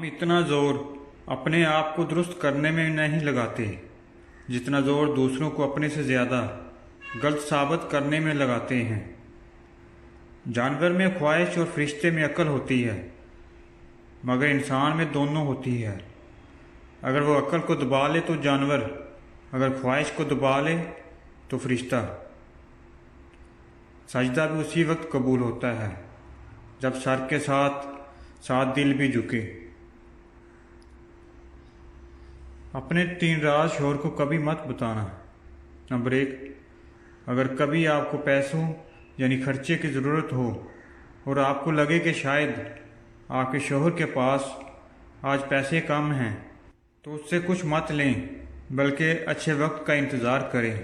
हम इतना ज़ोर अपने आप को दुरुस्त करने में नहीं लगाते जितना ज़ोर दूसरों को अपने से ज़्यादा गलत साबित करने में लगाते हैं। जानवर में ख्वाहिश और फरिश्ते में अक्ल होती है, मगर इंसान में दोनों होती है। अगर वो अक्ल को दबा ले तो जानवर, अगर ख्वाहिश को दबा ले तो फरिश्ता। सजदा भी उसी वक्त कबूल होता है जब सर के साथ साथ दिल भी झुके। अपने 3 राज शोहर को कभी मत बताना। नंबर 1, अगर कभी आपको पैसों यानी खर्चे की ज़रूरत हो और आपको लगे कि शायद आपके शोहर के पास आज पैसे कम हैं, तो उससे कुछ मत लें, बल्कि अच्छे वक्त का इंतज़ार करें।